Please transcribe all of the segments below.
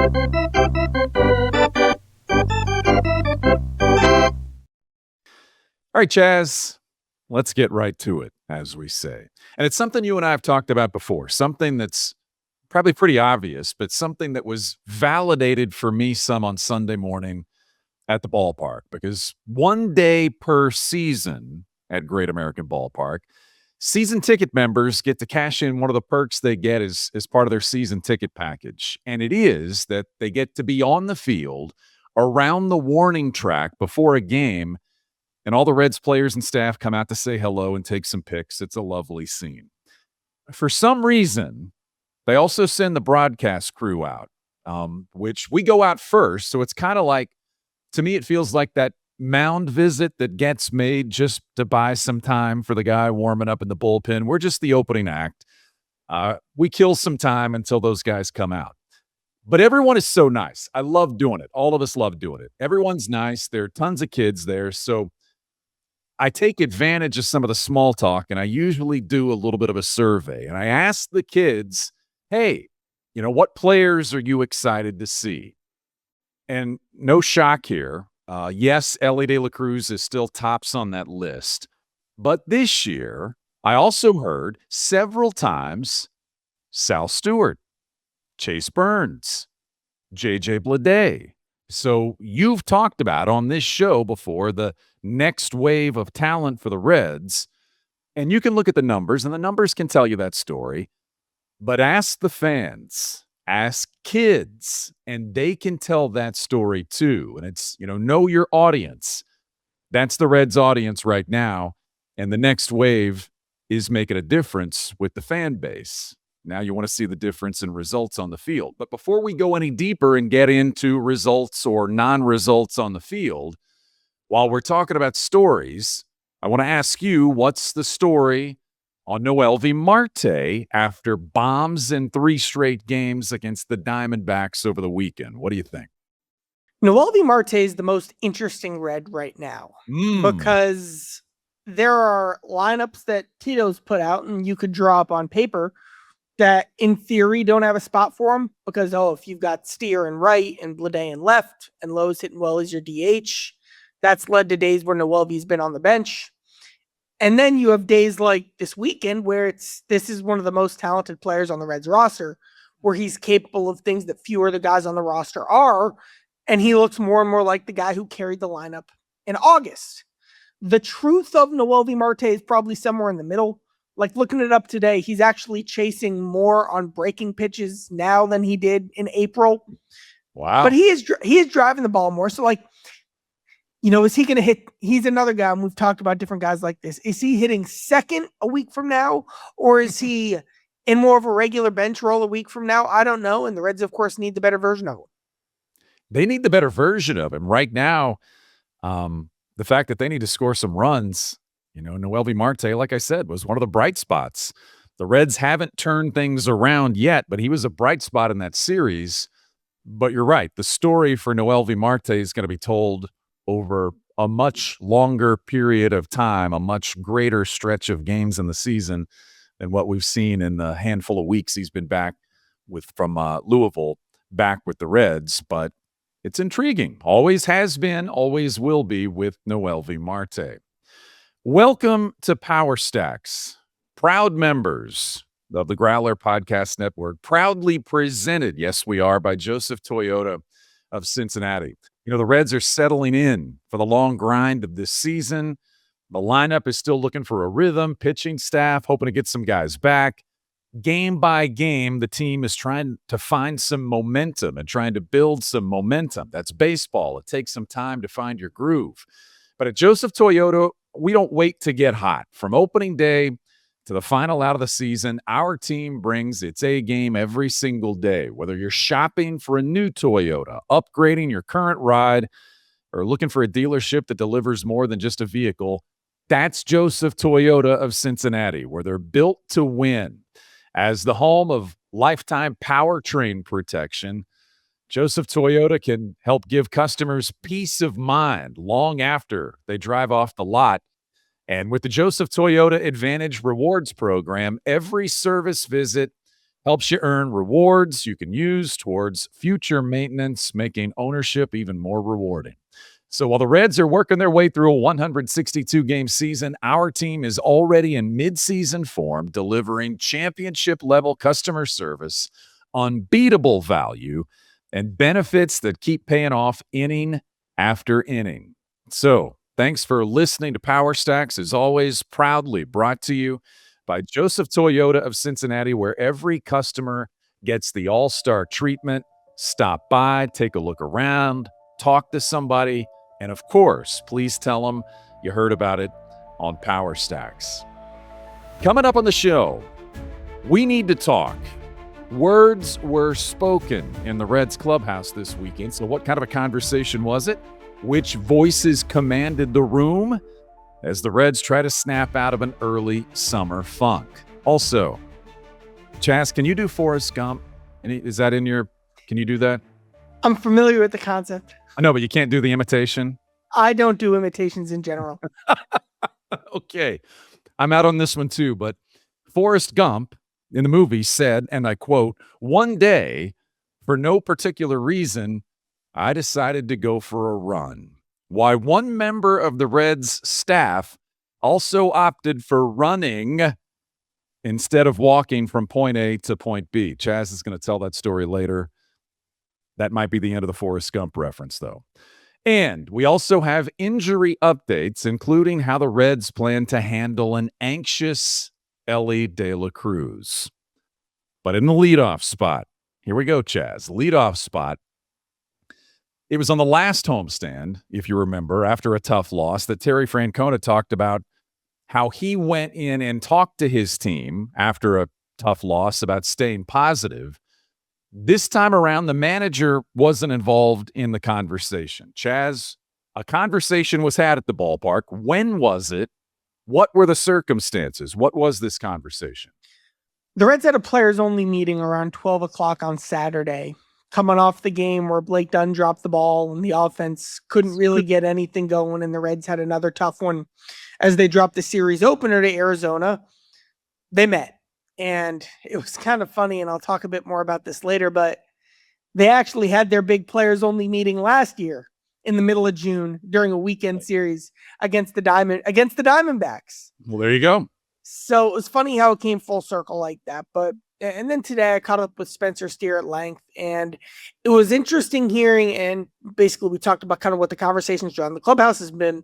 All right, Chaz, let's get right to it, as we say. And it's something you and I have talked about before, something that's probably pretty obvious, but something that was validated for me some on Sunday morning at the ballpark, because one day per season at Great American Ballpark, season ticket members get to cash in one of the perks they get as part of their season ticket package. And it is that they get to be on the field around the warning track before a game, and all the Reds players and staff come out to say hello and take some pics. It's a lovely scene. For some reason, they also send the broadcast crew out, which we go out first. So it's kind of like, to me, it feels like that mound visit that gets made just to buy some time for the guy warming up in the bullpen. We're just the opening act. We kill some time until those guys come out. But everyone is so nice. I love doing it. All of us love doing it. Everyone's nice. There are tons of kids there. So I take advantage of some of the small talk, and I usually do a little bit of a survey. And I ask the kids, hey, what players are you excited to see? And no shock here. Yes, Ellie De La Cruz is still tops on that list. But this year, I also heard several times Sal Stewart, Chase Burns, J.J. Bleday. So you've talked about on this show before the next wave of talent for the Reds, and you can look at the numbers, and the numbers can tell you that story. But ask the fans, ask kids, and they can tell that story too. And it's, know your audience. That's the Reds audience right now. And the next wave is making a difference with the fan base. Now you want to see the difference in results on the field. But before we go any deeper and get into results or non-results on the field, while we're talking about stories, I want to ask you, what's the story on Noelvi Marte after bombs in 3 straight games against the Diamondbacks over the weekend? What do you think? Noelvi Marte is the most interesting Red right now because there are lineups that Tito's put out and you could draw up on paper that in theory don't have a spot for him because, if you've got Steer in right and Bleday in left and Lowe's hitting well as your DH, that's led to days where Noelvi's been on the bench. And then you have days like this weekend where this is one of the most talented players on the Reds roster, where he's capable of things that few other guys on the roster are, and he looks more and more like the guy who carried the lineup in August. The truth of Noelvi Marte is probably somewhere in the middle. Like looking it up today, he's actually chasing more on breaking pitches now than he did in April. Wow. But he is driving the ball more. So is he going to hit? He's another guy, and we've talked about different guys like this. Is he hitting second a week from now, or is he in more of a regular bench role a week from now? I don't know. And the Reds, of course, need the better version of him. They need the better version of him right now. The fact that they need to score some runs, Noelvi Marte, like I said, was one of the bright spots. The Reds haven't turned things around yet, but he was a bright spot in that series. But you're right. The story for Noelvi Marte is going to be told over a much longer period of time, a much greater stretch of games in the season than what we've seen in the handful of weeks he's been back from Louisville, back with the Reds. But it's intriguing. Always has been, always will be with Noelvi Marte. Welcome to Power Stacks, proud members of the Growler Podcast Network, proudly presented, yes, we are, by Joseph Toyota of Cincinnati. The Reds are settling in for the long grind of this season. The lineup is still looking for a rhythm, pitching staff hoping to get some guys back. Game by game, the team is trying to find some momentum and trying to build some momentum. That's baseball. It takes some time to find your groove. But at Joseph Toyota, we don't wait to get hot. From opening day to the final out of the season, our team brings its A game every single day. Whether you're shopping for a new Toyota, upgrading your current ride, or looking for a dealership that delivers more than just a vehicle, that's Joseph Toyota of Cincinnati, where they're built to win. As the home of lifetime powertrain protection, Joseph Toyota can help give customers peace of mind long after they drive off the lot. And with the Joseph Toyota Advantage Rewards Program, every service visit Helps you earn rewards you can use towards future maintenance, making ownership even more rewarding. So while the Reds are working their way through a 162 game season, our team is already in midseason form, delivering championship level customer service, unbeatable value, and benefits that keep paying off inning after inning. So thanks for listening to Power Stacks, as always, proudly brought to you by Joseph Toyota of Cincinnati, where every customer gets the all-star treatment. Stop by, take a look around, talk to somebody, and of course, please tell them you heard about it on Power Stacks. Coming up on the show, we need to talk. Words were spoken in the Reds clubhouse this weekend. So what kind of a conversation was it? Which voices commanded the room as the Reds try to snap out of an early summer funk? Also, Chaz, can you do Forrest Gump? Is that in your, can you do that? I'm familiar with the concept. I know, but you can't do the imitation. I don't do imitations in general. Okay. I'm out on this one too, but Forrest Gump in the movie said, and I quote, "One day, for no particular reason, I decided to go for a run." Why one member of the Reds staff also opted for running instead of walking from point A to point B. Chaz is going to tell that story later. That might be the end of the Forrest Gump reference, though. And we also have injury updates, including how the Reds plan to handle an anxious Ellie De La Cruz. But in the leadoff spot, here we go, Chaz. Leadoff spot. It was on the last homestand, if you remember, after a tough loss, that Terry Francona talked about how he went in and talked to his team after a tough loss about staying positive. This time around, the manager wasn't involved in the conversation. Chaz, a conversation was had at the ballpark. When was it? What were the circumstances? What was this conversation? The Reds had a players-only meeting around 12 o'clock on Saturday, coming off the game where Blake Dunn dropped the ball and the offense couldn't really get anything going, and the Reds had another tough one as they dropped the series opener to Arizona. They met, and it was kind of funny, and I'll talk a bit more about this later, but they actually had their big players-only meeting last year in the middle of June during a weekend series against the Diamondbacks. Well, there you go. So it was funny how it came full circle like that. And then today I caught up with Spencer Steer at length, and it was interesting hearing, and basically we talked about kind of what the conversations around the clubhouse has been.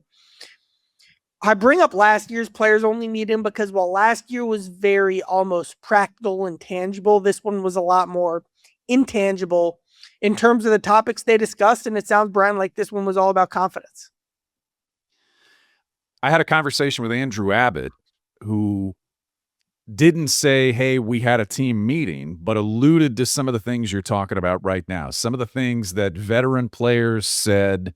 I bring up last year's players only meeting because while last year was very almost practical and tangible, this one was a lot more intangible in terms of the topics they discussed. And it sounds, Brian, like this one was all about confidence. I had a conversation with Andrew Abbott, who didn't say, hey, we had a team meeting, but alluded to some of the things you're talking about right now. Some of the things that veteran players said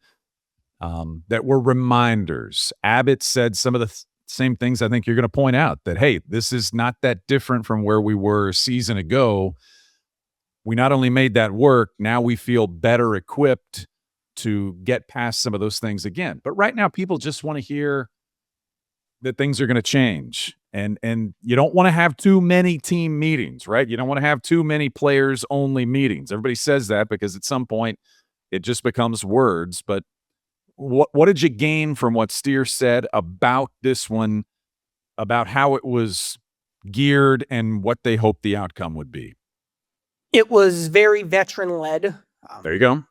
that were reminders. Abbott said some of the same things I think you're going to point out, that, hey, this is not that different from where we were a season ago. We not only made that work, now we feel better equipped to get past some of those things again. But right now, people just want to hear that things are going to change. And you don't want to have too many team meetings, right? You don't want to have too many players-only meetings. Everybody says that because at some point it just becomes words. But what did you gain from what Steer said about this one, about how it was geared and what they hoped the outcome would be? It was very veteran-led. There you go.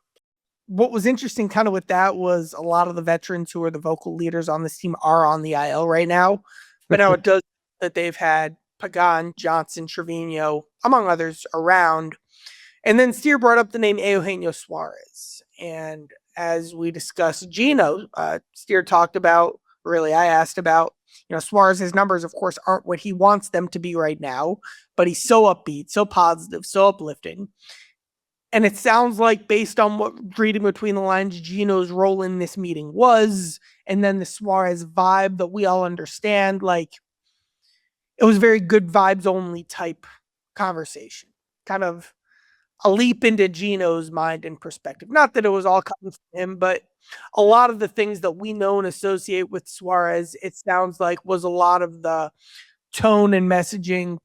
What was interesting kind of with that was a lot of the veterans who are the vocal leaders on this team are on the IL right now. But now it does that they've had Pagan, Johnson, Trevino, among others, around. And then Steer brought up the name Eugenio Suarez. And as we discussed Gino, Steer talked about, really I asked about, Suarez's numbers, of course, aren't what he wants them to be right now, but he's so upbeat, so positive, so uplifting. And it sounds like, based on what reading between the lines, Gino's role in this meeting was, and then the Suarez vibe that we all understand, like, it was very good vibes only type conversation. Kind of a leap into Gino's mind and perspective. Not that it was all coming from him, but a lot of the things that we know and associate with Suarez, it sounds like, was a lot of the tone and messaging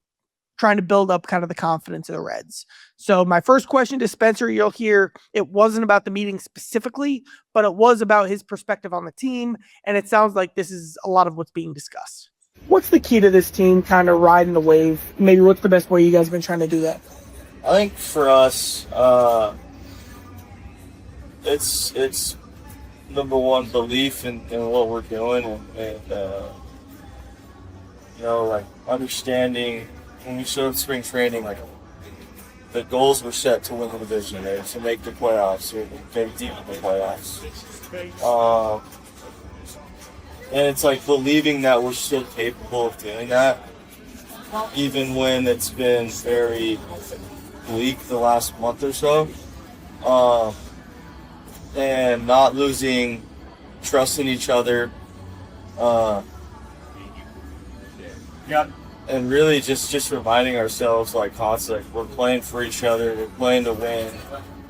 trying to build up kind of the confidence of the Reds. So my first question to Spencer, you'll hear it wasn't about the meeting specifically, but it was about his perspective on the team. And it sounds like this is a lot of what's being discussed. What's the key to this team kind of riding the wave? Maybe what's the best way you guys have been trying to do that? I think for us, it's number one, belief in what we're doing, and like understanding when we showed spring training, like the goals were set to win the division, right? To make the playoffs, or get deep in the playoffs. And it's like believing that we're still capable of doing that, even when it's been very bleak the last month or so. And not losing trust in each other. And really just reminding ourselves, like, constantly, we're playing for each other, we're playing to win,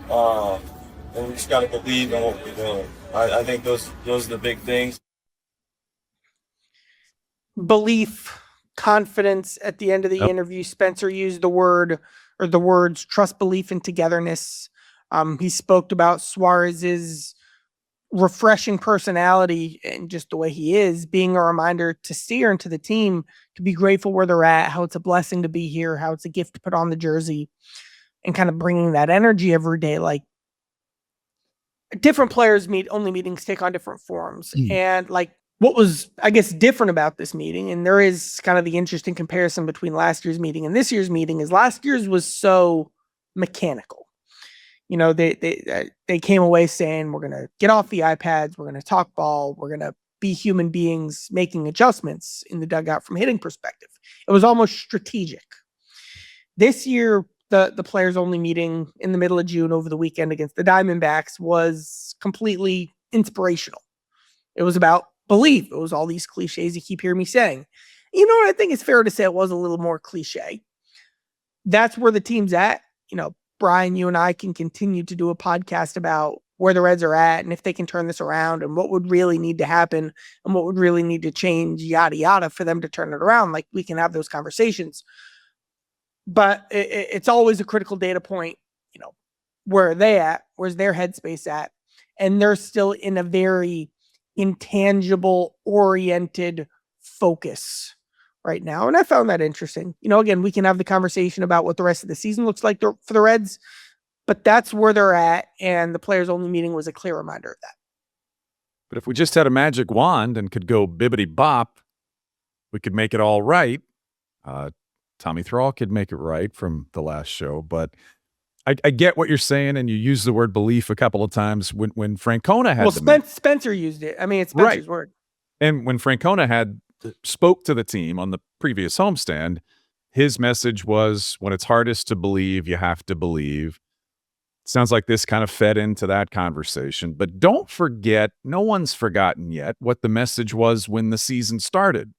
and we just got to believe in what we're doing. I think those are the big things. Belief, confidence. At the end of the interview, Spencer used the words trust, belief, and togetherness. He spoke about Suarez's refreshing personality and just the way he is, being a reminder to Steer and to the team to be grateful where they're at, how it's a blessing to be here, how it's a gift to put on the jersey, and kind of bringing that energy every day. Like, different players meetings take on different forms. And like, what was, I guess, different about this meeting, and there is kind of the interesting comparison between last year's meeting and this year's meeting, is last year's was so mechanical. They came away saying, we're going to get off the iPads, we're going to talk ball, we're going to be human beings making adjustments in the dugout from hitting perspective. It was almost strategic. This year, the players only meeting in the middle of June over the weekend against the Diamondbacks was completely inspirational. It was about belief. It was all these cliches you keep hearing me saying. You know what? I think it's fair to say it was a little more cliche. That's where the team's at. Brian, you and I can continue to do a podcast about where the Reds are at and if they can turn this around and what would really need to happen and what would really need to change, yada, yada, for them to turn it around. Like, we can have those conversations. But it's always a critical data point, where are they at? Where's their headspace at? And they're still in a very intangible oriented focus right now. And I found that interesting. Again, we can have the conversation about what the rest of the season looks like for the Reds, but that's where they're at. And the players only meeting was a clear reminder of that. But if we just had a magic wand and could go bibbity bop, we could make it all right. Tommy Thrall could make it right from the last show, but I get what you're saying, and you used the word belief a couple of times when Francona had. Well, Spencer used it. I mean, it's Spencer's word. And when Francona spoke to the team on the previous homestand, his message was, when it's hardest to believe, you have to believe. Sounds like this kind of fed into that conversation. But don't forget, no one's forgotten yet what the message was when the season started.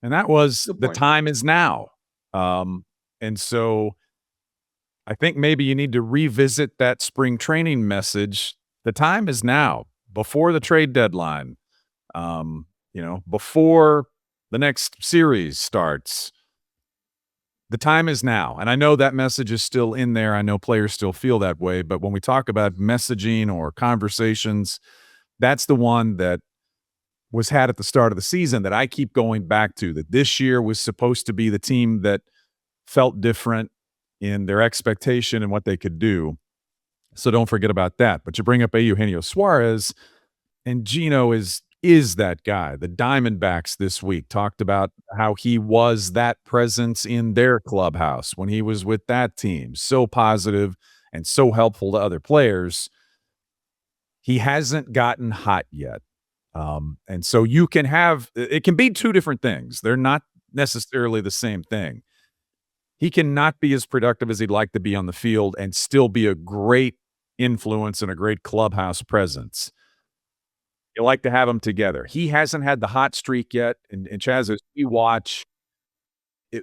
And that was, the time is now. And so I think maybe you need to revisit that spring training message. The time is now, before the trade deadline, before the next series starts. The time is now. And I know that message is still in there. I know players still feel that way. But when we talk about messaging or conversations, that's the one that was had at the start of the season that I keep going back to, that this year was supposed to be the team that felt different in their expectation and what they could do. So don't forget about that. But you bring up Eugenio Suarez, and Gino is that guy. The Diamondbacks this week talked about how he was that presence in their clubhouse when he was with that team. So positive and so helpful to other players. He hasn't gotten hot yet. And so it can be two different things. They're not necessarily the same thing. He cannot be as productive as he'd like to be on the field and still be a great influence and a great clubhouse presence. You like to have them together. He hasn't had the hot streak yet. And Chaz, as we watch,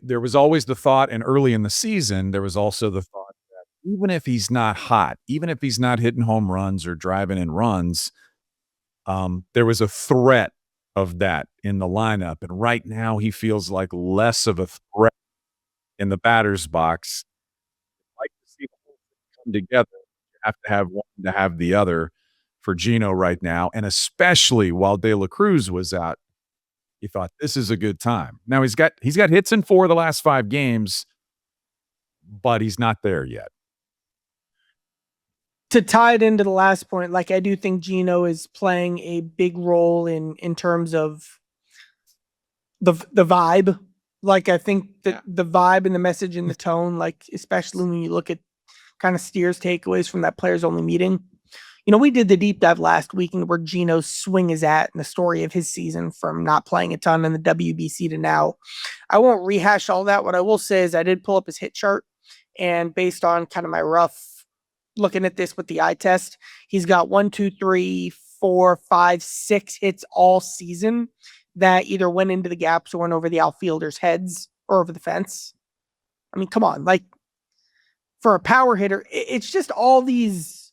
there was always the thought, and early in the season, there was also the thought that even if he's not hot, even if he's not hitting home runs or driving in runs, there was a threat of that in the lineup. And right now he feels like less of a threat in the batter's box. I'd like to see the whole thing come together. You have to have one to have the other for Gino right now, and especially while De La Cruz was out, you thought this is a good time. Now he's got hits in 4 of the last 5 games, but he's not there yet. To tie it into the last point, like I do think Gino is playing a big role in terms of the vibe. Like I think that the vibe and the message and the tone, like especially when you look at kind of Steers takeaways from that players only meeting. You know, we did the deep dive last week where Gino's swing is at and the story of his season from not playing a ton in the WBC to now. I won't rehash all that. What I will say is I did pull up his hit chart, and based on kind of my rough looking at this with the eye test, he's got 1, 2, 3, 4, 5, 6 hits all season that either went into the gaps or went over the outfielders' heads or over the fence. I mean, come on, like for a power hitter, it's just all these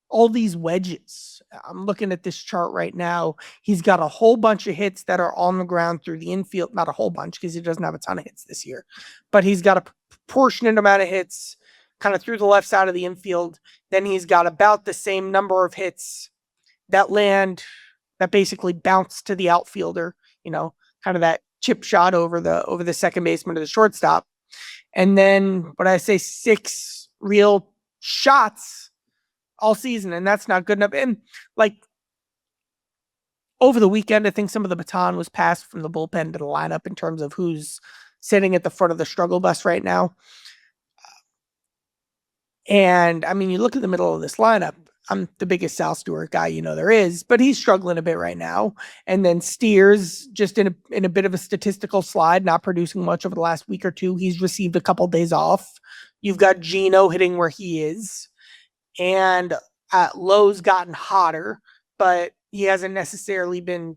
wedges. I'm looking at this chart right now. He's got a whole bunch of hits that are on the ground through the infield. Not a whole bunch because he doesn't have a ton of hits this year, but he's got a proportionate amount of hits kind of through the left side of the infield. Then he's got about the same number of hits that basically bounce to the outfielder, you know, kind of that chip shot over the second baseman or the shortstop. And then what I say, 6 real shots all season, and that's not good enough. And like over the weekend, I think some of the baton was passed from the bullpen to the lineup in terms of who's sitting at the front of the struggle bus right now. And I mean, you look at the middle of this lineup, I'm the biggest Sal Stewart guy there is, but he's struggling a bit right now. And then Steers just in a bit of a statistical slide, not producing much over the last week or two. He's received a couple days off. You've got Gino hitting where he is. And Lowe's gotten hotter, but he hasn't necessarily been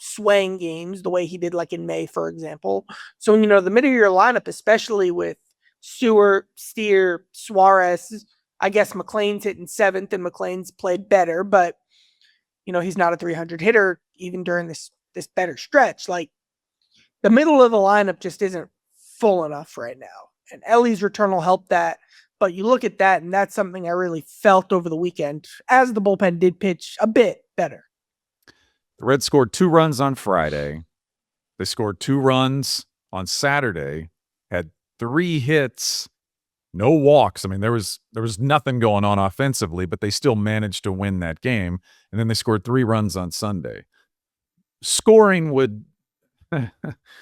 swaying games the way he did like in May, for example. So, the middle of your lineup, especially with Stewart, Steer, Suarez, I guess McLean's hitting 7th and McLean's played better, but he's not a 300 hitter even during this better stretch. Like the middle of the lineup just isn't full enough right now. And Ellie's return will help that. But you look at that, and that's something I really felt over the weekend as the bullpen did pitch a bit better. The Reds scored 2 runs on Friday. They scored 2 runs on Saturday, had 3 hits, no walks. I mean, there was nothing going on offensively, but they still managed to win that game. And then they scored 3 runs on Sunday. Scoring with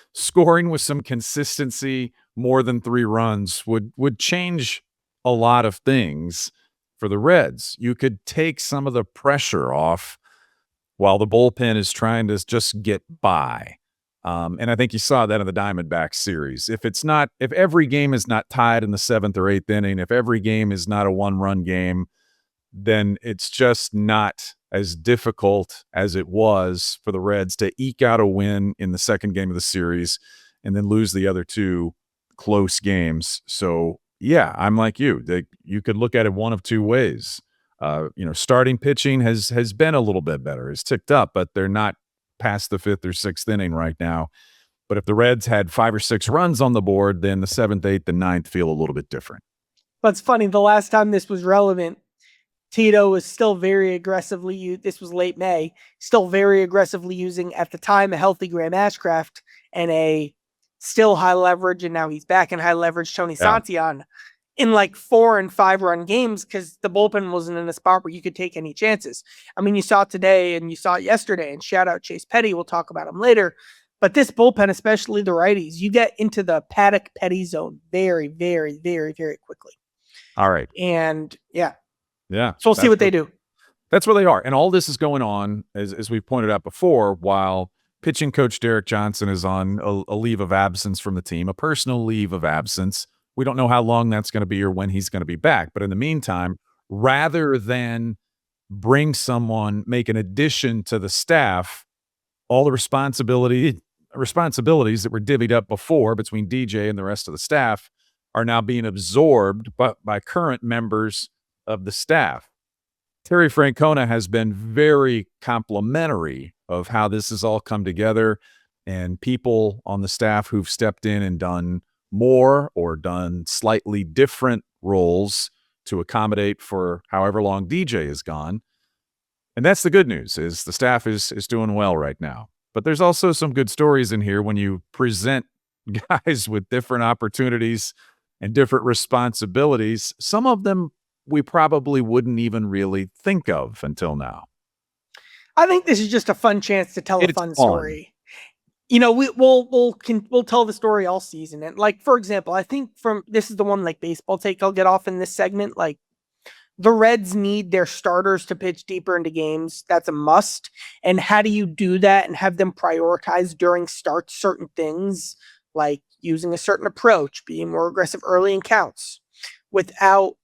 some consistency, more than 3 runs would change a lot of things for the Reds. You could take some of the pressure off while the bullpen is trying to just get by. And I think you saw that in the Diamondbacks series. If every game is not tied in the 7th or 8th inning, if every game is not a 1-run game, then it's just not as difficult as it was for the Reds to eke out a win in the second game of the series and then lose the other 2 close games. So yeah, I'm like you. You could look at it one of 2 ways. Starting pitching has been a little bit better. It's ticked up, but they're not past the 5th or 6th inning right now. But if the Reds had 5 or 6 runs on the board, then the 7th, 8th, and 9th feel a little bit different. But it's funny. The last time this was relevant, Tito was still very aggressively this was late May, still very aggressively using, at the time, a healthy Graham Ashcraft and a still high leverage, and now he's back in high leverage, Tony Santillan, in like 4 and 5 run games because the bullpen wasn't in a spot where you could take any chances. I mean, you saw it today and you saw it yesterday, and shout out Chase Petty. We'll talk about him later. But this bullpen, especially the righties, you get into the Paddock Petty zone very, very, very, very quickly. All right. And yeah. So we'll see what they do. That's where they are. And all this is going on, as we pointed out before, while pitching coach Derek Johnson is on a leave of absence from the team, a personal leave of absence. We don't know how long that's going to be or when he's going to be back. But in the meantime, rather than bring someone, make an addition to the staff, all the responsibilities that were divvied up before between DJ and the rest of the staff are now being absorbed by current members of the staff. Terry Francona has been very complimentary of how this has all come together, and people on the staff who've stepped in and done more or done slightly different roles to accommodate for however long DJ is gone. And that's the good news, is the staff is doing well right now. But there's also some good stories in here when you present guys with different opportunities and different responsibilities. Some of them we probably wouldn't even really think of until now. I think this is just a fun chance to tell a It's fun fun. story. You know, we'll tell the story all season. And like, for example, I think this is the one like baseball take I'll get off in this segment. Like, the Reds need their starters to pitch deeper into games. That's a must. And how do you do that and have them prioritize during starts certain things, like using a certain approach, being more aggressive early in counts, without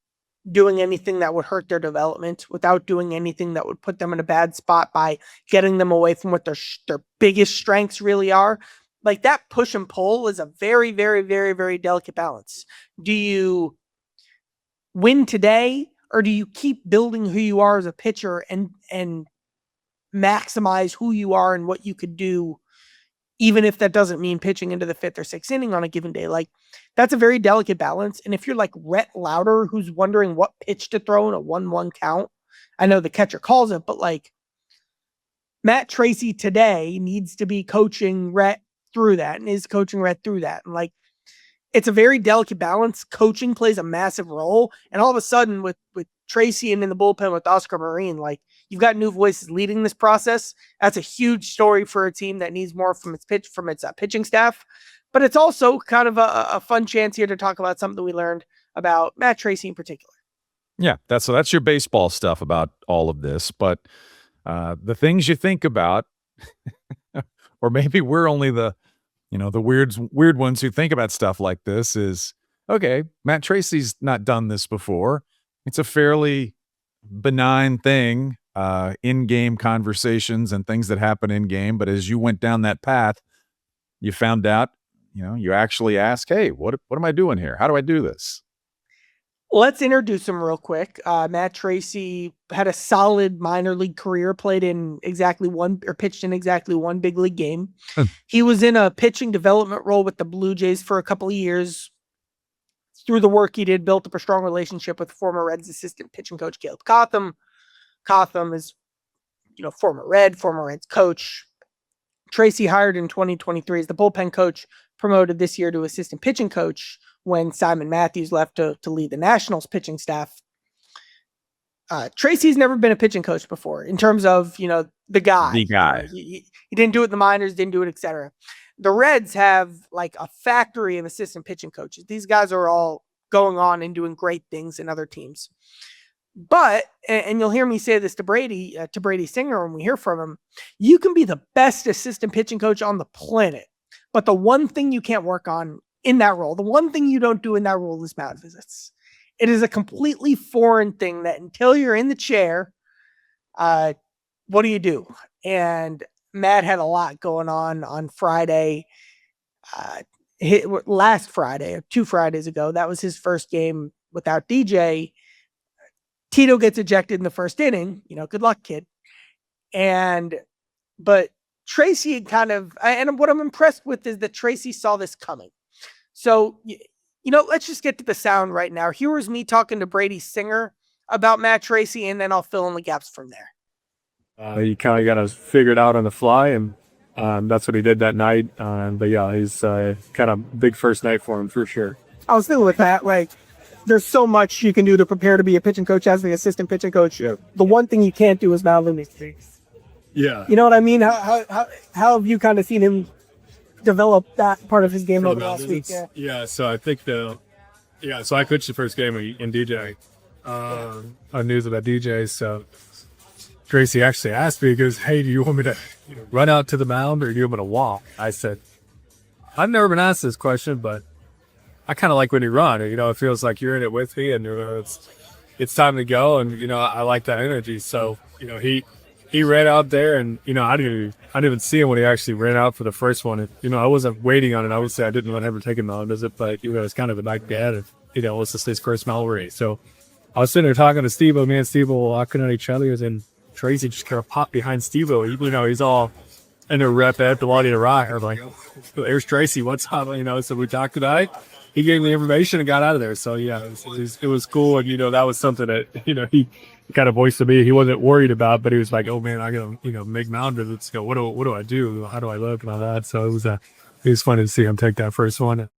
doing anything that would hurt their development, without doing anything that would put them in a bad spot by getting them away from what their biggest strengths really are. Like, that push and pull is a very, very, very, very delicate balance. Do you win today, or do you keep building who you are as a pitcher and maximize who you are and what you could do, even if that doesn't mean pitching into the 5th or 6th inning on a given day? Like, that's a very delicate balance. And if you're like Rhett Lauder, who's wondering what pitch to throw in a 1-1 count, I know the catcher calls it, but like, Matt Tracy today needs to be coaching Rhett through that and is coaching Rhett through that. And like, it's a very delicate balance. Coaching plays a massive role. And all of a sudden with Tracy and in the bullpen with Oscar Marine, like, you've got new voices leading this process. That's a huge story for a team that needs more from its pitching staff. But it's also kind of a fun chance here to talk about something we learned about Matt Tracy in particular. Yeah, that's your baseball stuff about all of this. But the things you think about, or maybe we're only the weird ones who think about stuff like this, is, okay, Matt Tracy's not done this before. It's a fairly benign thing, in-game conversations and things that happen in-game. But as you went down that path, you found out, you actually ask, hey, what am I doing here? How do I do this? Let's introduce him real quick. Matt Tracy had a solid minor league career, pitched in exactly one big league game. He was in a pitching development role with the Blue Jays for a couple of years. Through the work he did, built up a strong relationship with former Reds assistant pitching coach Caleb Cotham. Cotham is, former Reds coach. Tracy hired in 2023 as the bullpen coach, promoted this year to assistant pitching coach when Simon Matthews left to lead the Nationals pitching staff. Tracy's never been a pitching coach before in terms of, the guy. He didn't do it in the minors, didn't do it, etc. The Reds have like a factory of assistant pitching coaches. These guys are all going on and doing great things in other teams. But, and you'll hear me say this to Brady Singer when we hear from him, you can be the best assistant pitching coach on the planet, but the one thing you can't work on in that role, the one thing you don't do in that role, is mound visits. It is a completely foreign thing that until you're in the chair, what do you do? And Matt had a lot going on Friday. Last Friday, 2 Fridays ago, that was his first game without DJ. Tito gets ejected in the first inning. Good luck, kid. But Tracy and what I'm impressed with is that Tracy saw this coming. So, let's just get to the sound right now. Here was me talking to Brady Singer about Matt Tracy, and then I'll fill in the gaps from there. You kind of got to figure it out on the fly, and that's what he did that night. But yeah, he's kind of big first night for him for sure. I was thinking with that, like, there's so much you can do to prepare to be a pitching coach as the assistant pitching coach. Yeah. The one thing you can't do is mound visits. Yeah. You know what I mean? How have you kind of seen him develop that part of his game over the last week? Yeah. So I think so I coached the first game in DJ, on news about DJ. So Tracy actually asked me, he goes, hey, do you want me to run out to the mound or do you want me to walk? I said, I've never been asked this question, but I kind of like when you run. It feels like you're in it with me, and it's time to go. And I like that energy. So he ran out there, and I didn't even see him when he actually ran out for the first one. And, I wasn't waiting on it. I would say I didn't want to ever take him on visit, but it's kind of a night dad. And, it's just his first Mallory. So I was sitting there talking to Steve-O. Me and Steve-O were walking at each other, and Tracy just kind of popped behind Steve-O. He's all And a rep at the Wadi to Rock. I was like, oh, there's Tracy. What's up? So we talked tonight. He gave me the information and got out of there. So yeah, it was cool. And, that was something that, he kind of voiced to me. He wasn't worried about, but he was like, oh man, I got to, make mound visits. Go, what do I do? How do I look and all that? So it was fun to see him take that first one.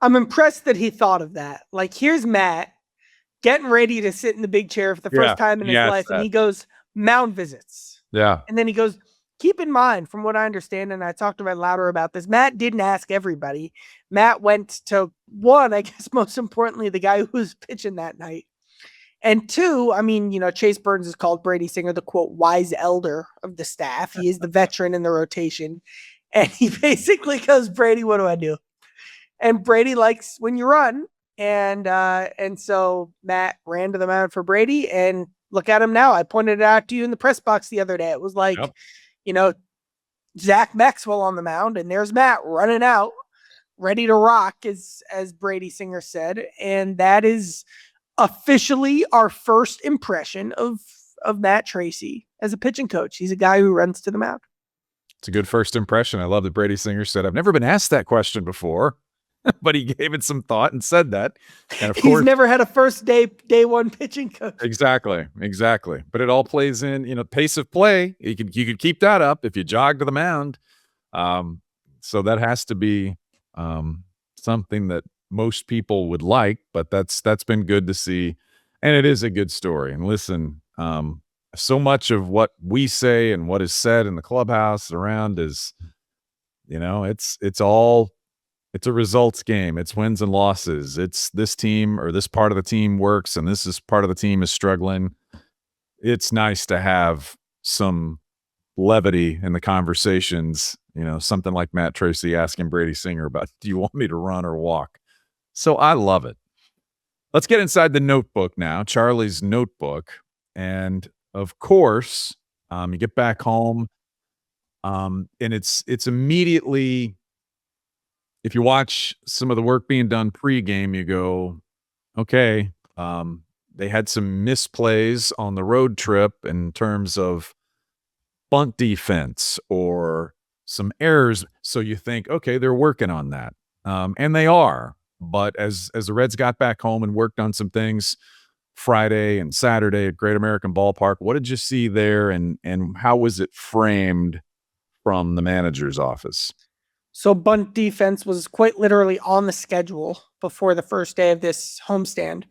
I'm impressed that he thought of that. Like, here's Matt getting ready to sit in the big chair for the first time in his life. And he goes, mound visits. Yeah. And then he goes, keep in mind, from what I understand, and I talked to Red Louder about this, Matt didn't ask everybody. Matt went to one, I guess most importantly, the guy who was pitching that night. And two, I mean, Chase Burns has called Brady Singer the, quote, wise elder of the staff. He is the veteran in the rotation. And he basically goes, Brady, what do I do? And Brady likes when you run. And so Matt ran to the mound for Brady, and look at him now. I pointed it out to you in the press box the other day. It was like, Zach Maxwell on the mound, and there's Matt running out, ready to rock, as Brady Singer said. And that is officially our first impression of Matt Tracy as a pitching coach. He's a guy who runs to the mound. It's a good first impression. I love that Brady Singer said, I've never been asked that question before. But he gave it some thought and said that. And of course, he's never had a first day one pitching coach. Exactly. But it all plays in, pace of play. You could keep that up if you jog to the mound. So that has to be something that most people would like. But that's been good to see, and it is a good story. And listen, so much of what we say and what is said in the clubhouse around is, it's a results game. It's wins and losses. It's this team or this part of the team works and this is part of the team is struggling. It's nice to have some levity in the conversations, something like Matt Tracy asking Brady Singer about, do you want me to run or walk? So I love it. Let's get inside the notebook now, Charlie's notebook. And of course, you get back home and it's immediately, if you watch some of the work being done pregame, you go, okay, they had some misplays on the road trip in terms of bunt defense or some errors. So you think, okay, they're working on that. And they are. But as the Reds got back home and worked on some things Friday and Saturday at Great American Ballpark, what did you see there and how was it framed from the manager's office? So bunt defense was quite literally on the schedule before the first day of this homestand.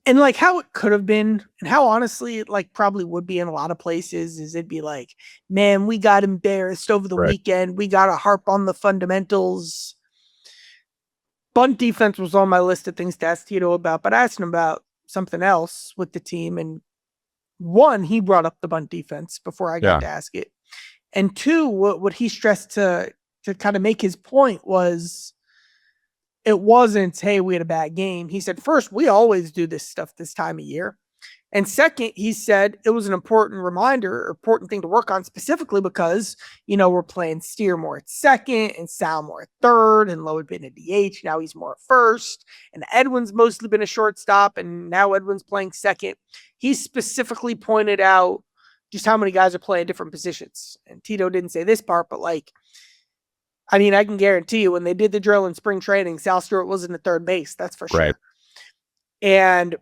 And like how it could have been and how honestly it like probably would be in a lot of places is it'd be like, man, we got embarrassed over the weekend. We got to harp on the fundamentals. Bunt defense was on my list of things to ask Tito about, but I asked him about something else with the team. And one, he brought up the bunt defense before I got to ask it. And two, what he stressed to kind of make his point was it wasn't, hey, we had a bad game. He said, first, we always do this stuff this time of year. And second, he said it was an important reminder, important thing to work on specifically because, we're playing Steer more at second and Sal more at third and Lowe had been a DH. Now he's more at first and Edwin's mostly been a shortstop and now Edwin's playing second. He specifically pointed out just how many guys are playing different positions. And Tito didn't say this part, but I can guarantee you when they did the drill in spring training, Sal Stewart wasn't at third base. That's for sure. Right. And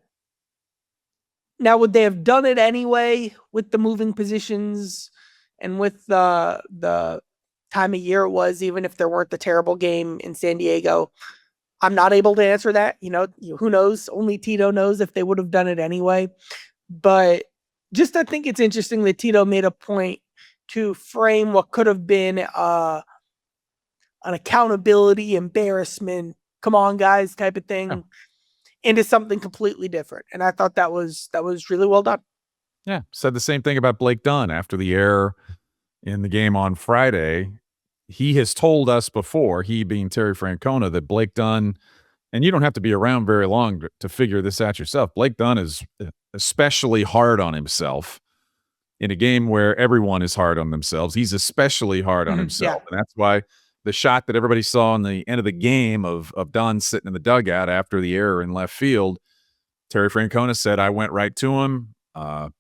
now would they have done it anyway with the moving positions and with the time of year it was, even if there weren't the terrible game in San Diego? I'm not able to answer that. Who knows? Only Tito knows if they would have done it anyway. But I think it's interesting that Tito made a point to frame what could have been an accountability, embarrassment, come on guys type of thing into something completely different. And I thought that was really well done. Yeah. Said the same thing about Blake Dunn after the error in the game on Friday. He has told us before, he being Terry Francona, that Blake Dunn, and you don't have to be around very long to figure this out yourself. Blake Dunn is especially hard on himself in a game where everyone is hard on themselves. He's especially hard on himself. Yeah. And that's why the shot that everybody saw in the end of the game of Dunn sitting in the dugout after the error in left field, Terry Francona said, I went right to him.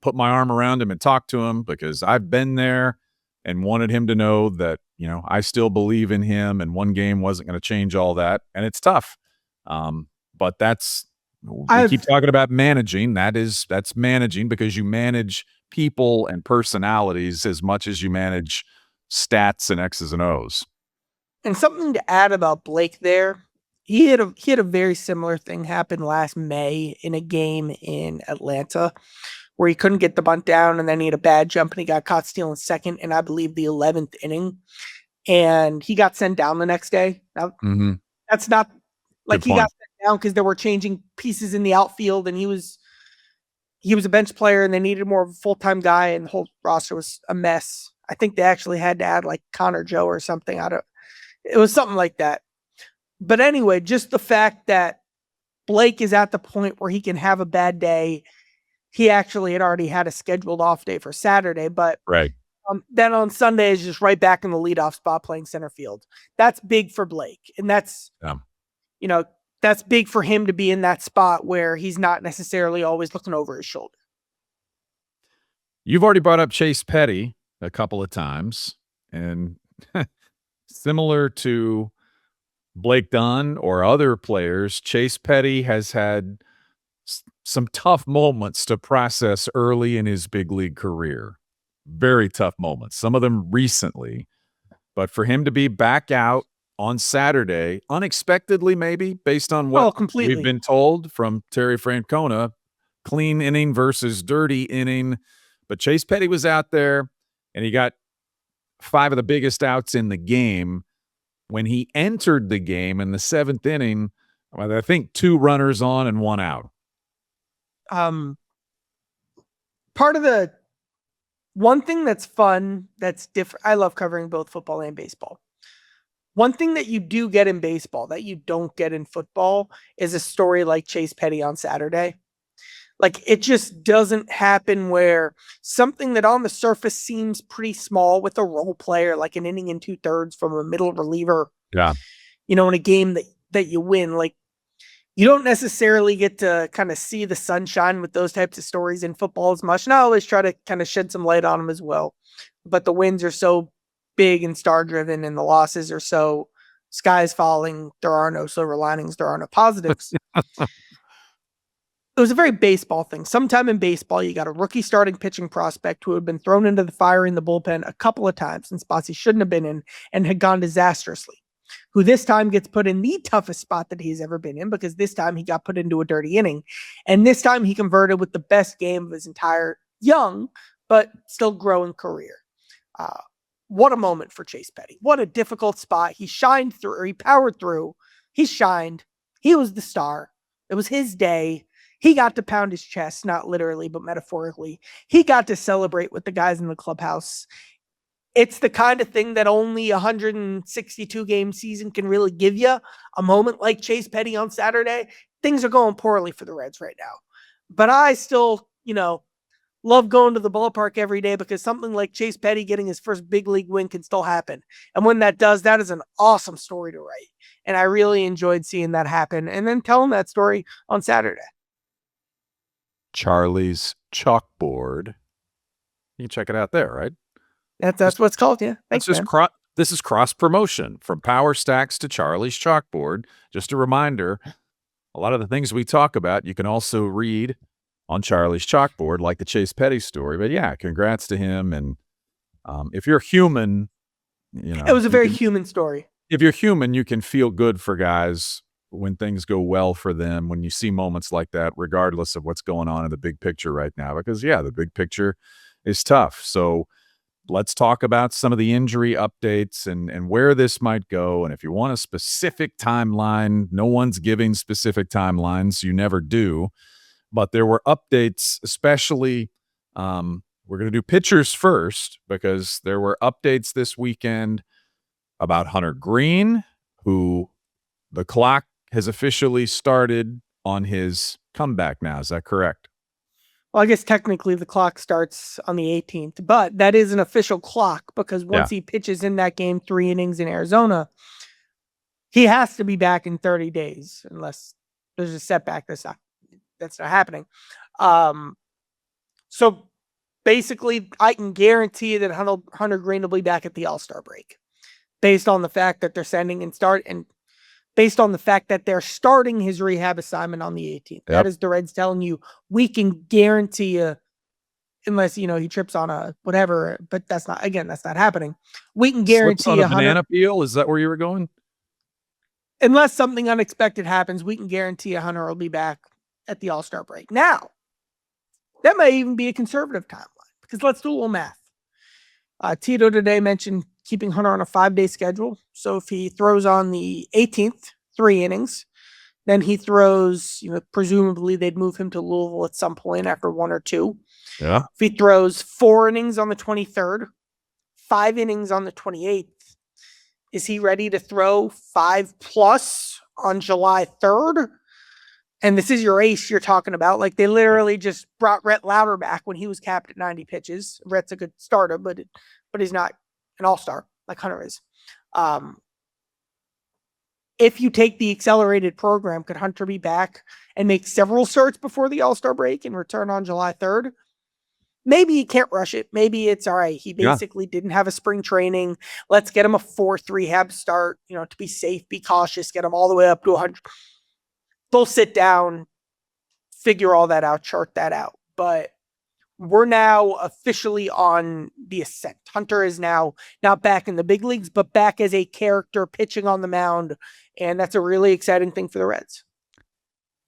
put my arm around him and talk to him because I've been there and wanted him to know that, I still believe in him and one game wasn't going to change all that. And it's tough. But we keep talking about managing. That's managing because you manage people and personalities as much as you manage stats and X's and O's. And something to add about Blake there, he had a very similar thing happen last May in a game in Atlanta where he couldn't get the bunt down and then he had a bad jump and he got caught stealing second in, I believe, the 11th inning. And he got sent down the next day. Now, that's not like he got sent down because they were changing pieces in the outfield and he was a bench player and they needed more of a full-time guy and the whole roster was a mess. I think they actually had to add like Connor Joe or something. It was something like that. But anyway, just the fact that Blake is at the point where he can have a bad day. He actually had already had a scheduled off day for Saturday, but right. Then on Sunday is just right back in the leadoff spot playing center field. That's big for Blake. And that's, that's big for him to be in that spot where he's not necessarily always looking over his shoulder. You've already brought up Chase Petty a couple of times, and similar to Blake Dunn or other players, Chase Petty has had some tough moments to process early in his big league career. Very tough moments, some of them recently. But for him to be back out on Saturday, unexpectedly maybe, based on what we've been told from Terry Francona, clean inning versus dirty inning. But Chase Petty was out there, and he got 5 of the biggest outs in the game. When he entered the game in the 7th inning, I think 2 runners on and 1 out. Part of the one thing that's fun, that's different. I love covering both football and baseball. One thing that you do get in baseball that you don't get in football is a story like Chase Petty on Saturday. Like, it just doesn't happen where something that on the surface seems pretty small with a role player, like an inning and 2/3 from a middle reliever. Yeah. In a game that you win, like, you don't necessarily get to kind of see the sunshine with those types of stories in football as much. And I always try to kind of shed some light on them as well. But the wins are so big and star driven and the losses are so skies falling. There are no silver linings. There are no positives. It was a very baseball thing. Sometime in baseball, you got a rookie starting pitching prospect who had been thrown into the fire in the bullpen a couple of times in spots he shouldn't have been in and had gone disastrously, who this time gets put in the toughest spot that he's ever been in because this time he got put into a dirty inning. And this time he converted with the best game of his entire young, but still growing career. What a moment for Chase Petty. What a difficult spot. He shined through, or he powered through. He shined. He was the star. It was his day. He got to pound his chest, not literally, but metaphorically. He got to celebrate with the guys in the clubhouse. It's the kind of thing that only a 162 game season can really give you. A moment like Chase Petty on Saturday. Things are going poorly for the Reds right now. But I still, love going to the ballpark every day because something like Chase Petty getting his first big league win can still happen. And when that does, that is an awesome story to write. And I really enjoyed seeing that happen and then telling that story on Saturday. Charlie's Chalkboard. You can check it out there, right? That's what it's called, yeah. Thanks, this is cross promotion from Power Stacks to Charlie's Chalkboard. Just a reminder, a lot of the things we talk about, you can also read on Charlie's Chalkboard, like the Chase Petty story. But yeah, congrats to him. And if you're human, it was a very human story. If you're human, you can feel good for guys when things go well for them, when you see moments like that, regardless of what's going on in the big picture right now. Because yeah, the big picture is tough. So let's talk about some of the injury updates and where this might go. And if you want a specific timeline, no one's giving specific timelines. You never do. But there were updates, especially we're going to do pitchers first because there were updates this weekend about Hunter Green, who the clock has officially started on his comeback now. Is that correct? Well, I guess technically the clock starts on the 18th, but that is an official clock because once he pitches in that game 3 innings in Arizona, he has to be back in 30 days unless there's a setback that's not happening. So So basically, I can guarantee you that Hunter Green will be back at the All-Star break, based on the fact that they're based on the fact that they're starting his rehab assignment on the 18th. Yep. That is the Reds telling you, we can guarantee you, unless, he trips on a whatever, but that's not happening. We can guarantee Slips on a Hunter, banana peel? Is that where you were going? unless something unexpected happens, we can guarantee Hunter will be back at the All-Star break. Now, that may even be a conservative timeline, because let's do a little math. Tito today mentioned keeping Hunter on a 5-day schedule. So if he throws on the 18th, 3 innings, then he throws, presumably they'd move him to Louisville at some point after 1 or 2. Yeah. If he throws 4 innings on the 23rd, 5 innings on the 28th, is he ready to throw 5+ on July 3rd? And this is your ace you're talking about. Like, they literally just brought Rhett Lauder back when he was capped at 90 pitches. Rhett's a good starter, but he's not an all-star like Hunter is. If you take the accelerated program, could Hunter be back and make several starts before the All-Star break and return on July 3rd? Maybe he can't rush it. Maybe it's all right. He basically didn't have a spring training. Let's get him a 4th rehab start, to be safe, be cautious, get him all the way up to 100. They'll sit down, figure all that out, chart that out. But we're now officially on the ascent. Hunter is now not back in the big leagues, but back as a character pitching on the mound. And that's a really exciting thing for the Reds.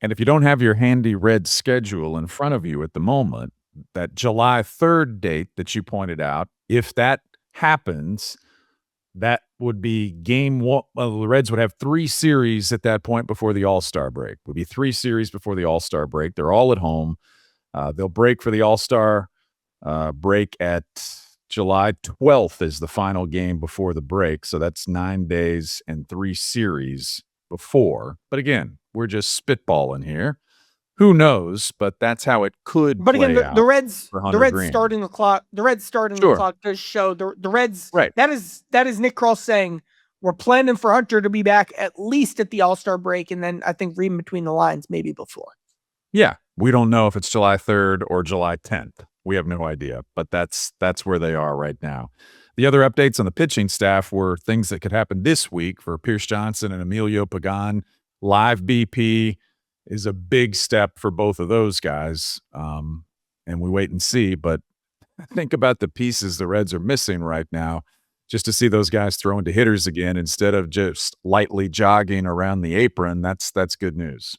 And if you don't have your handy Reds schedule in front of you at the moment, that July 3rd date that you pointed out, if that happens, that would be game one. Well, the Reds would have 3 series at that point before the All-Star break. Would be 3 series before the All-Star break. They're all at home. They'll break for the All-Star break at July 12th is the final game before the break. So that's 9 days and 3 series before. But again, we're just spitballing here. Who knows? But that's how it could. But again, play the Reds Green. starting the clock. The Reds starting the clock does show the Reds. Right. That is Nick Krall saying we're planning for Hunter to be back at least at the All-Star break, and then I think reading between the lines maybe before. Yeah, we don't know if it's July 3rd or July 10th. We have no idea, but that's where they are right now. The other updates on the pitching staff were things that could happen this week for Pierce Johnson and Emilio Pagan. Live BP is a big step for both of those guys, and we wait and see. But think about the pieces the Reds are missing right now, just to see those guys throw into hitters again instead of just lightly jogging around the apron. That's good news.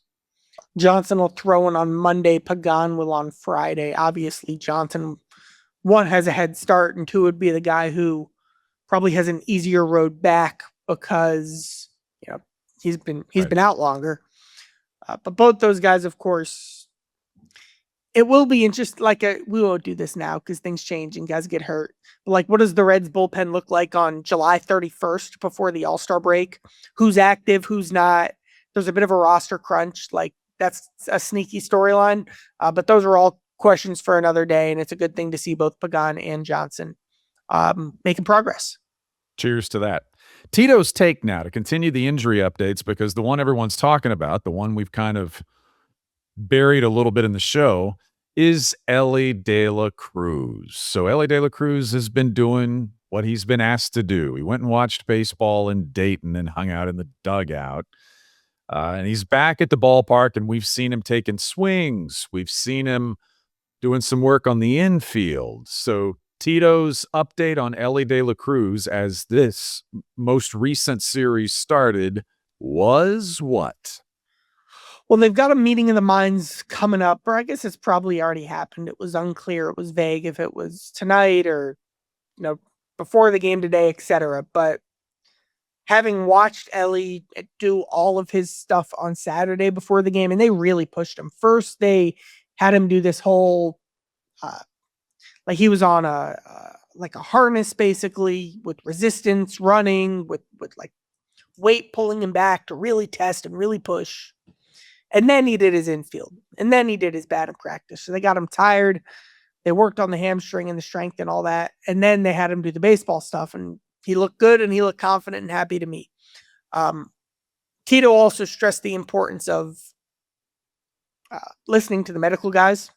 Johnson will throw in on Monday. Pagan will on Friday. Obviously, Johnson, 1, has a head start, and 2 would be the guy who probably has an easier road back because he's been out longer. But both those guys, of course, it will be interesting. We won't do this now because things change and guys get hurt. But what does the Reds bullpen look like on July 31st before the All-Star break? Who's active? Who's not? There's a bit of a roster crunch. That's a sneaky storyline. But those are all questions for another day. And it's a good thing to see both Pagan and Johnson making progress. Cheers to that. Tito's take now to continue the injury updates, because the one everyone's talking about, the one we've kind of buried a little bit in the show, is Elly De La Cruz. So Elly De La Cruz has been doing what he's been asked to do. He went and watched baseball in Dayton and hung out in the dugout. And he's back at the ballpark, and we've seen him taking swings. We've seen him doing some work on the infield. So Tito's update on Elly De La Cruz as this most recent series started was what? Well, they've got a meeting of the minds coming up, or I guess it's probably already happened. It was unclear. It was vague if it was tonight or, before the game today, etc. But having watched Elly do all of his stuff on Saturday before the game, and they really pushed him. First, they had him do this whole, he was on a harness basically with resistance running with weight pulling him back to really test and really push. And then he did his infield, and then he did his batting practice. So they got him tired. They worked on the hamstring and the strength and all that. And then they had him do the baseball stuff, and he looked good and he looked confident and happy to meet. Tito also stressed the importance of listening to the medical guys.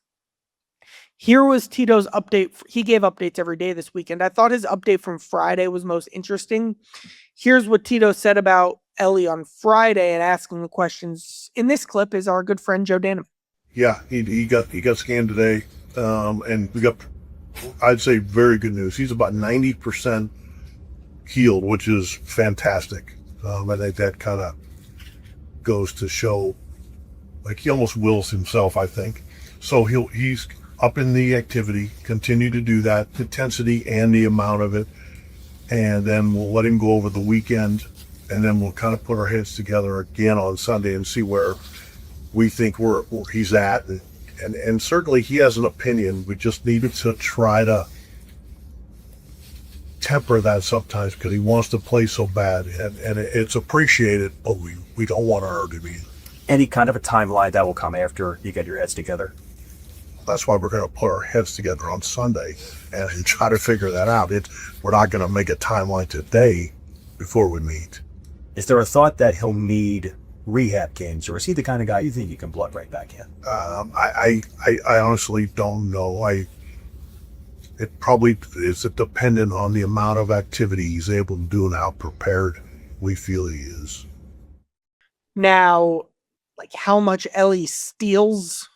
Here was Tito's update. He gave updates every day this weekend. I thought his update from Friday was most interesting. Here's what Tito said about Ellie on Friday and asking the questions. In this clip is our good friend Joe Daneman. Yeah, he got scanned today, and we got, I'd say, very good news. He's about 90% healed, which is fantastic. I think that kind of goes to show, like, he almost wills himself, I think. So he's up in the activity, continue to do that, intensity and the amount of it, and then we'll let him go over the weekend, and then we'll kind of put our heads together again on Sunday and see where we think where he's at, and certainly he has an opinion. We just needed to try to temper that sometimes because he wants to play so bad, and it's appreciated, but we don't want our to be. Any kind of a timeline that will come after you get your heads together? That's why we're going to put our heads together on Sunday and try to figure that out. We're not going to make a timeline today before we meet. Is there a thought that he'll need rehab games, or is he the kind of guy you think you can plug right back in? I honestly don't know. It probably is dependent on the amount of activity he's able to do and how prepared we feel he is. Now, like how much Ellie steals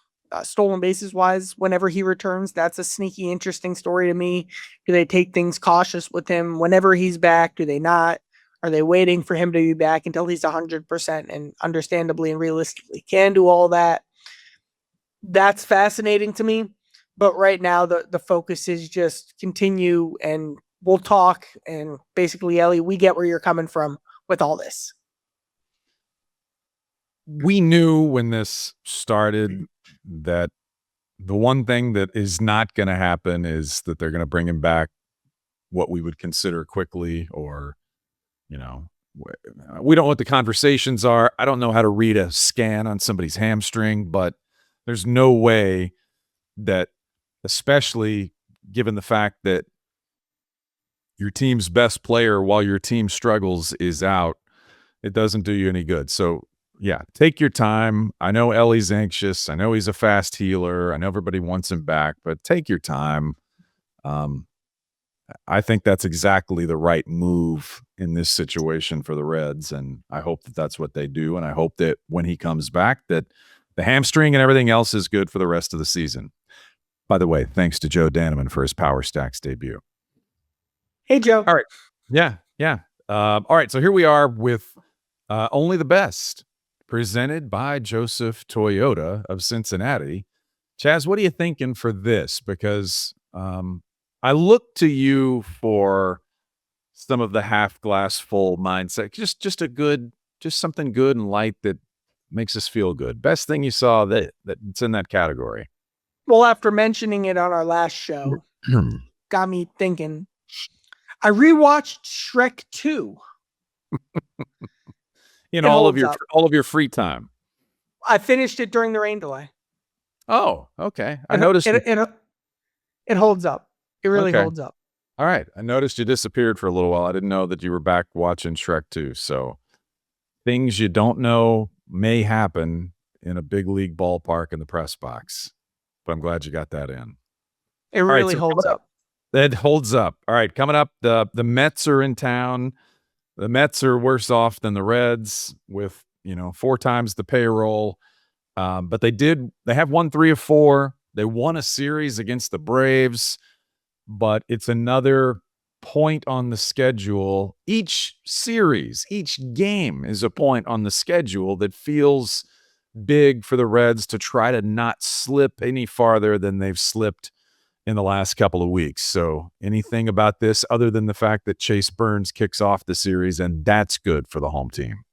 stolen bases wise whenever he returns, that's a sneaky, interesting story to me. Do they take things cautious with him whenever he's back? Do they not? Are they waiting for him to be back until he's 100% and understandably and realistically can do all that? That's fascinating to me. But right now, the focus is just continue, and we'll talk. And basically, Ellie, we get where you're coming from with all this. We knew when this started that the one thing that is not going to happen is that they're going to bring him back what we would consider quickly, or, you know, we don't know what the conversations are. I don't know how to read a scan on somebody's hamstring, but there's no way that, especially given the fact that your team's best player while your team struggles is out, it doesn't do you any good. So yeah, take your time. I know Ellie's anxious. I know he's a fast healer. I know everybody wants him back, but take your time. I think that's exactly the right move in this situation for the Reds, and I hope that that's what they do, and I hope that when he comes back that the hamstring and everything else is good for the rest of the season. By the way, thanks to Joe Daneman for his Power Stacks debut. Hey, Joe. All right. Yeah. All right, so here we are with Only the Best, presented by Joseph Toyota of Cincinnati. Chaz, what are you thinking for this? Because I look to you for some of the half glass full mindset. Just something good and light that makes us feel good. Best thing you saw that's in that category. Well, after mentioning it on our last show, got me thinking. I rewatched Shrek 2. In all of your free time. I finished it during the rain delay. Oh, okay. I noticed it holds up. It really holds up. All right. I noticed you disappeared for a little while. I didn't know that you were back watching Shrek 2. So things you don't know may happen in a big league ballpark in the press box. But I'm glad you got that in. It really holds up. It holds up. All right. Coming up, the Mets are in town. The Mets are worse off than the Reds with, 4 times the payroll. But they have won 3 of 4. They won a series against the Braves, but it's another point on the schedule. Each series, each game is a point on the schedule that feels big for the Reds to try to not slip any farther than they've slipped in the last couple of weeks. So anything about this other than the fact that Chase Burns kicks off the series, and that's good for the home team?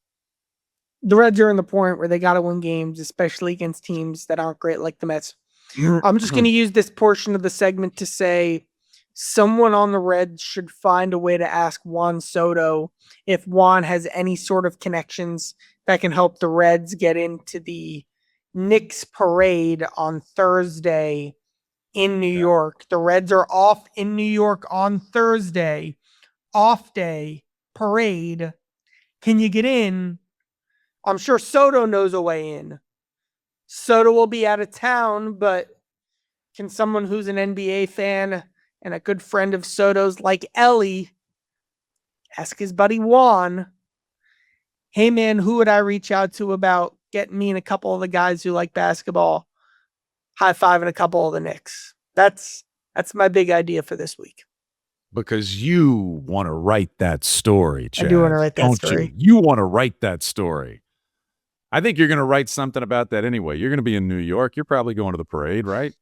The Reds are in the point where they got to win games, especially against teams that aren't great like the Mets. I'm just going to use this portion of the segment to say someone on the Reds should find a way to ask Juan Soto if Juan has any sort of connections that can help the Reds get into the Knicks parade on Thursday in New York. The Reds are off in New York on Thursday. Off day, parade. Can you get in? I'm sure Soto knows a way in. Soto will be out of town, but can someone who's an NBA fan and a good friend of Soto's like Ellie ask his buddy Juan, hey man, who would I reach out to about getting me and a couple of the guys who like basketball high-fiving a couple of the Knicks? That's my big idea for this week. Because you want to write that story, Chad. I do want to write that story. You want to write that story. I think you're going to write something about that anyway. You're going to be in New York. You're probably going to the parade, right?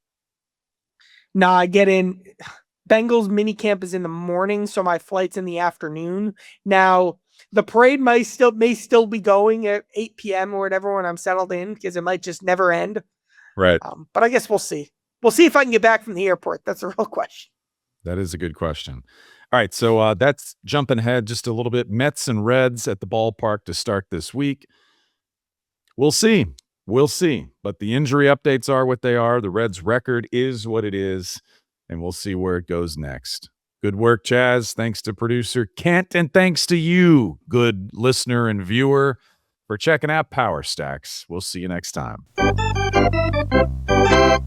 Nah, I get in. Bengals minicamp is in the morning, so my flight's in the afternoon. Now, the parade may still be going at 8 p.m. or whatever when I'm settled in, because it might just never end. Right. But I guess we'll see. We'll see if I can get back from the airport. That's a real question. That is a good question. All right, so that's jumping ahead just a little bit. Mets and Reds at the ballpark to start this week. We'll see. But the injury updates are what they are. The Reds' record is what it is, and we'll see where it goes next. Good work, Chaz. Thanks to producer Kent, and thanks to you, good listener and viewer, for checking out Power Stacks. We'll see you next time.